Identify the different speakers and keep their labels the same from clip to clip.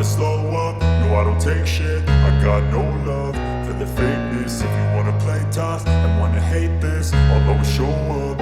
Speaker 1: slow up, no I don't take shit. I got no love for the fakeness. If you wanna play tough and wanna hate this, I'll always show up.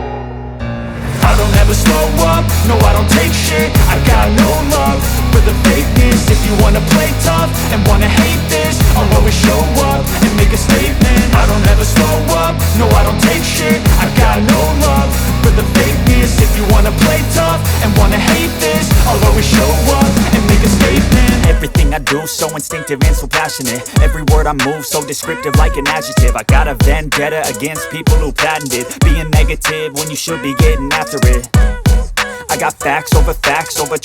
Speaker 1: I don't ever slow up, no I don't take shit. I got no love for the fakeness. If you wanna play tough and wanna hate this, I'll always show up and make a statement. I don't ever slow up, no I don't take shit. I got no love for the fakeness. If you wanna play tough and wanna hate this, I'll always show up and make a statement. Everything I do so instinctive and so passionate. Every word I move so descriptive like an adjective. I got a vendetta against people who patented being negative when you should be getting after it. I got facts over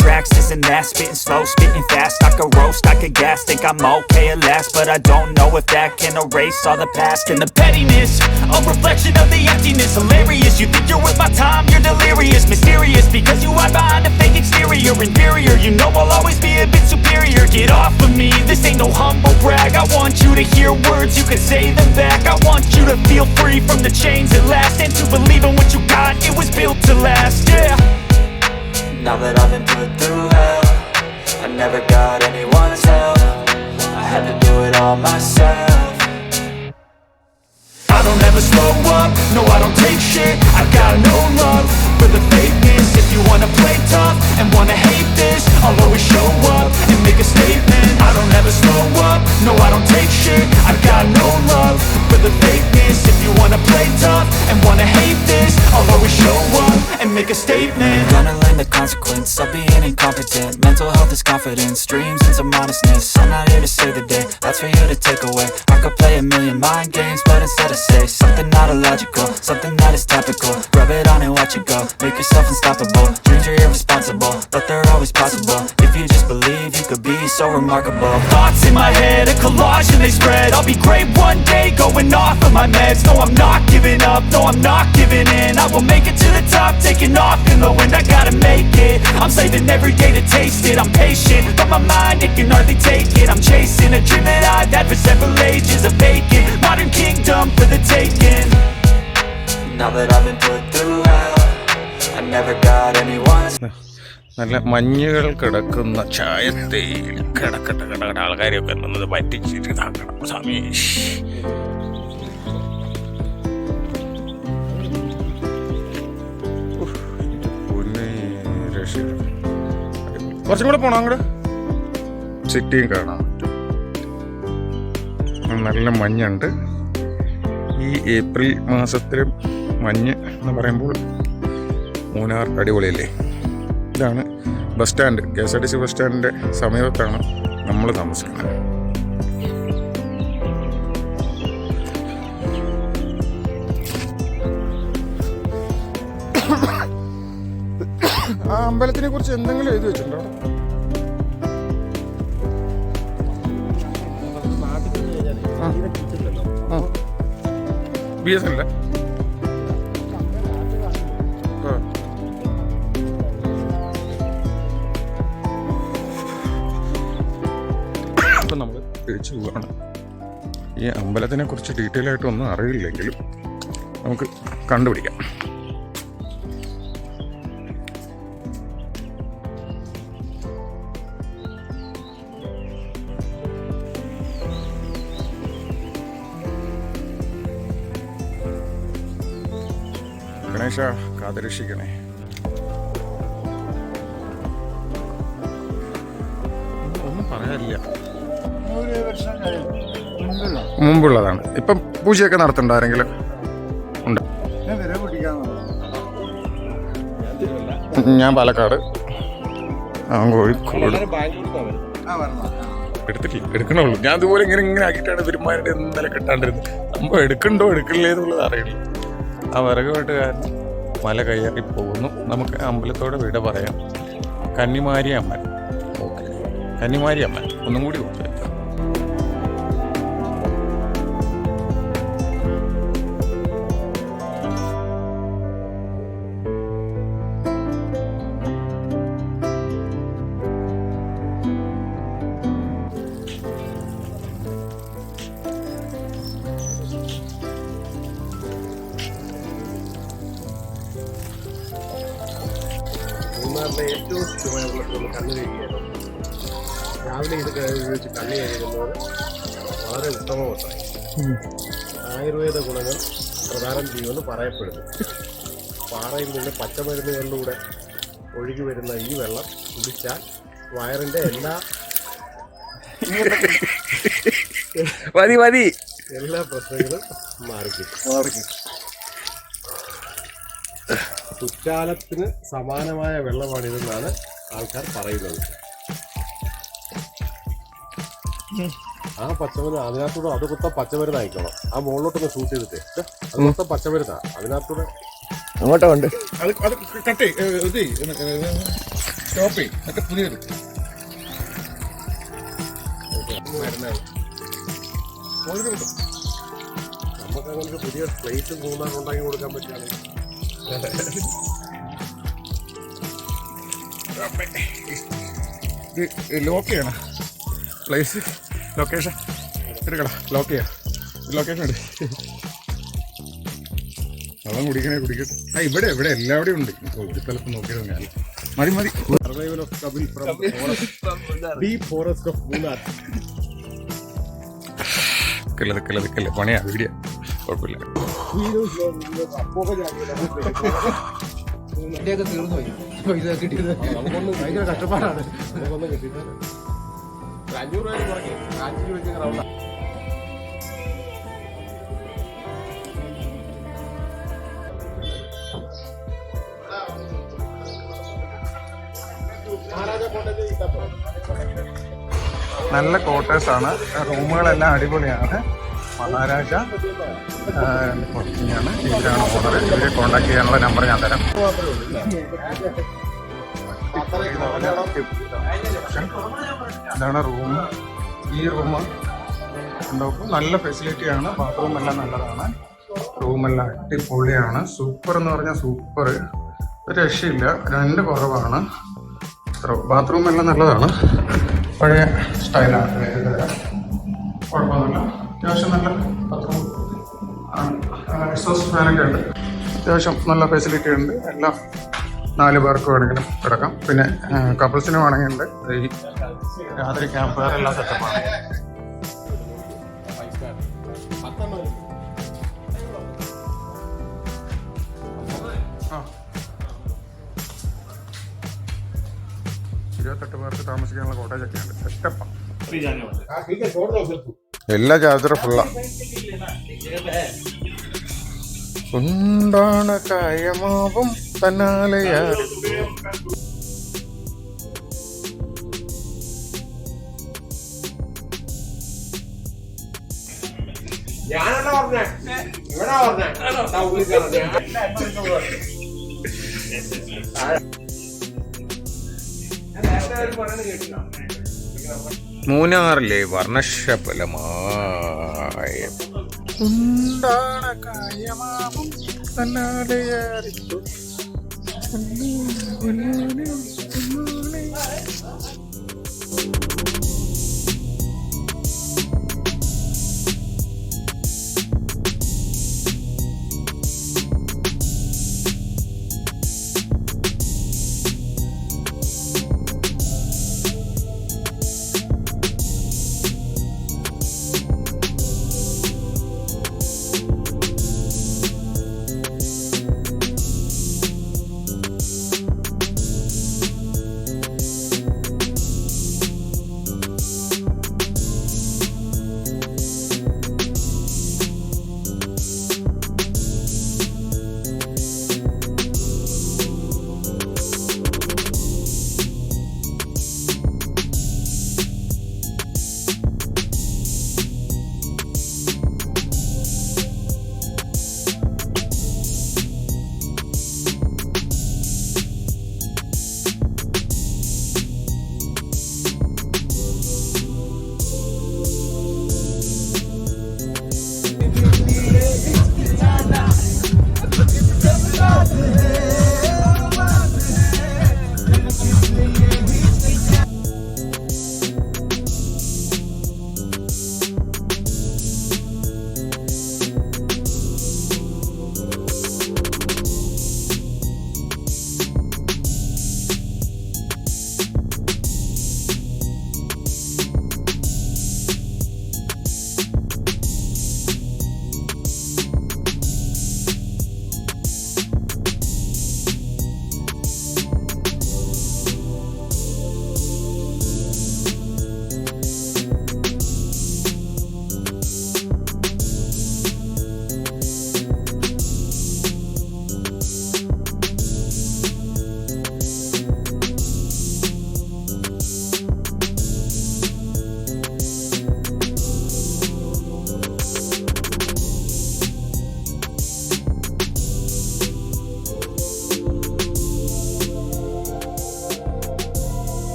Speaker 1: tracks, this and that. Spitting slow, spitting fast. I could roast, I could gas. Think I'm okay at last, but I don't know if that can erase all the past. And the pettiness, a reflection of the emptiness. Hilarious, you think you're worth my time, you're delirious. Mysterious, because you hide behind a fake exterior. Inferior, you know I'll always be a bit superior. Get off of me, this ain't no humble brag. I want you to hear words, you can say them back. I want you to feel free from the chains at last, and to believe in what you got, it was built to last, yeah.
Speaker 2: Now that I've been put through hell, I never got anyone's help. I had to do it all myself.
Speaker 1: I don't ever slow up, no I don't take shit. I got no love for the fakeness. If you wanna play tough and wanna hate this, I'll always show up and make a statement. I don't ever slow up, no I don't take shit. I got no love for the fakeness. If you wanna play tough and wanna hate this, I'll always show up and make a statement.
Speaker 2: Gonna learn the consequence of being incompetent. Mental health is confidence, dreams and some modestness. I'm not here to save the day, that's for you to take away. I could play a million mind games, but instead I say something not illogical, something that is topical. Rub it on and watch it go, make yourself unstoppable. Dreams are irresponsible, but they're always possible. If you just believe, you could be so remarkable.
Speaker 1: Thoughts in my head, a collage and they spread. I'll be great one day, going off of my meds. No I'm not giving up, no I'm not giving in. I will make it to the top, taking off in the wind. I gotta make it, I'm saving every day to taste it. I'm patient, but my mind, it can hardly take it. I'm chasing a dream that I've had for several ages. A vacant, modern kingdom for the taking.
Speaker 2: Now that I've been put through hell, I never got anyone's.
Speaker 3: നല്ല മഞ്ഞുകൾ കിടക്കുന്ന ചായത്തേയിൽ കിടക്കട്ട ആൾക്കാരെയൊക്കെ എന്നത് പറ്റിച്ചിട്ടാക്കണം സമീഷ്. കുറച്ചും കൂടെ പോണം അങ്ങോട്ട്, സിറ്റിയും കാണാൻ പറ്റും. നല്ല മഞ്ഞുണ്ട്. ഈ ഏപ്രിൽ മാസത്തിലും മഞ്ഞ് എന്ന് പറയുമ്പോൾ മൂന്നാർ അടിപൊളിയല്ലേ. ഇതാണ് ബസ് സ്റ്റാൻഡ്, KSRTC ബസ് സ്റ്റാൻഡിൻ്റെ സമീപത്താണ് നമ്മൾ താമസിക്കുന്നത്. ആ അമ്പലത്തിനെ കുറിച്ച് എന്തെങ്കിലും എഴുതി വെച്ചിട്ടുണ്ടോ? BSNL അല്ലേ? അപ്പം നമ്മൾ തിരിച്ചു പോവുകയാണ്. ഈ അമ്പലത്തിനെ കുറിച്ച് ഡീറ്റെയിൽ ആയിട്ടൊന്നും അറിയില്ലെങ്കിലും നമുക്ക് കണ്ടുപിടിക്കാം. ഗണേശ കാതരക്ഷിക്കണേ. ഒന്നും പറയാനില്ല. മുമ്പുള്ളതാണ്. ഇപ്പം പൂജയൊക്കെ നടത്തണ്ട ആരെങ്കിലും ഉണ്ട്? ഞാൻ പാലക്കാട്, കോഴിക്കോട്. എടുക്കണുള്ളൂ. ഞാൻ അതുപോലെ ഇങ്ങനെ ആക്കിയിട്ടാണ് പെരുമാരുടെ ഇന്നലെ കിട്ടാണ്ടിരുന്നത്. നമ്മൾ എടുക്കണ്ടോ എടുക്കില്ലേ എന്നുള്ളത് അറിയില്ല. ആ വിറക് വെട്ടുകാരൻ മല കയറി പോകുന്നു. നമുക്ക് അമ്പലത്തോടെ വിട പറയാം. കന്നിമാരി അമ്മൻ. ഓക്കെ, കന്നിമാരി അമ്മൻ ഒന്നും കൂടി കൊടുത്തു.
Speaker 4: ഏറ്റവും ശുദ്ധമായ കണ്ണു കഴിക്കുകയാണ്. രാവിലെ ഇത് ഉപയോഗിച്ച് കണ്ണി കഴുകുന്നത് വളരെ ഉത്തമമാണ്. ആയുർവേദ ഗുണങ്ങൾ പ്രദാനം ചെയ്യുമെന്ന് പറയപ്പെടുന്നു. പാറയിൽ നിന്ന് പച്ചമരുന്നുകളിലൂടെ ഒഴുകി വരുന്ന ഈ വെള്ളം കുടിച്ചാൽ വയറിൻ്റെ എല്ലാ പ്രശ്നങ്ങളും മാറിക്കിട്ടും. കുറ്റാലത്തിന് സമാനമായ വെള്ളമാണിതെന്നാണ് ആൾക്കാർ പറയുന്നത്. ആ പച്ചമരുന്ന് അതിനകത്തൂടെ അത് മൊത്തം പച്ചമരുന്ന് ആയിക്കോളാം. ആ മുകളിലോട്ടൊന്ന് ഷൂട്ട് ചെയ്തിട്ട് അത് മൊത്തം പച്ചമരുന്നാ. അതിനകത്തൂടെ
Speaker 5: അങ്ങോട്ടോ ഉണ്ട്
Speaker 3: അത് കട്ട് സ്റ്റോപ്പ് ചെയ്യും. മറ്റേ പുതിയത് മരുന്നാണ്.
Speaker 4: നമുക്ക് അങ്ങനെ പുതിയ പ്ലേറ്റ് മൂന്നാർ ഉണ്ടാക്കി കൊടുക്കാൻ പറ്റുകയാണെങ്കിൽ
Speaker 3: ഇത് ലോക്ക് ചെയ്യണം. പ്ലേസ് ലൊക്കേഷൻ എടുക്കണം. ലോക്ക് ചെയ്യാം. ലൊക്കേഷൻ എടു. വെള്ളം കുടിക്കട്ടെ. ഇവിടെ എല്ലാവിടെയും ഉണ്ട്. ഒരു സ്ഥലത്ത് നോക്കിയത് ഞാൻ മതി.
Speaker 4: Survival of Kapil from deep forest of Munnar.
Speaker 3: നിക്കല്ലേ പണിയാ വീഡിയോ കുഴപ്പമില്ല.
Speaker 4: ഭയങ്കര കഷ്ടപ്പാടാണ്. നമുക്കൊന്നും കിട്ടിയിട്ടില്ല. 500 രൂപ കുറയ്ക്കും. 5 രൂപ വെച്ച് റൗണ്ടാ.
Speaker 3: നല്ല ക്വാർട്ടേഴ്സാണ്. റൂമുകളെല്ലാം അടിപൊളിയാണ്. മഹാരാജ ആണ്. ഇവരാണ് ഓണർ. ഇവരെ കോൺടാക്ട് ചെയ്യാനുള്ള നമ്പർ ഞാൻ തരാം. ഇതാണ് റൂം. ഈ റൂം ഉണ്ടാവും. നല്ല ഫെസിലിറ്റിയാണ്. ബാത്റൂം എല്ലാം നല്ലതാണ്. റൂമെല്ലാം അടിപൊളിയാണ്. സൂപ്പർ എന്ന് പറഞ്ഞാൽ സൂപ്പർ. ഒരു രക്ഷയില്ല. 2 കുറവാണ്. ബാത്റൂം എല്ലാം നല്ലതാണ്. പഴയ സ്റ്റൈലാണ്. കുഴപ്പമൊന്നുമില്ല. അത്യാവശ്യം നല്ല ബാത്റൂം. എക്സോസ്റ്റ് ഫാനൊക്കെ ഉണ്ട്. അത്യാവശ്യം നല്ല ഫെസിലിറ്റി ഉണ്ട്. എല്ലാം 4 പേർക്ക് വേണമെങ്കിലും കിടക്കാം. പിന്നെ കപ്പിൾസിന് വേണമെങ്കിൽ ഉണ്ട്. ഈ രാത്രി ക്യാമ്പ് ഫയർ എല്ലാം സെറ്റപ്പാണ്. ആ 28 പേർക്ക് താമസിക്കാനുള്ള കോട്ടേജൊക്കെ ഉണ്ട്. സെറ്റപ്പാണ്. എല്ലാ ചാർജറും ഫുള്ളാ. ഉണ്ടാണ് കായമാവും തന്നാലെയാറി.
Speaker 4: ഞാനാ പറഞ്ഞേ ഇവിടെ പറഞ്ഞേ
Speaker 3: മൂന്നാറിലെ വർണ്ണശബലമായ ഉണ്ടാണ് കായമാവും തന്നാലെയാറി.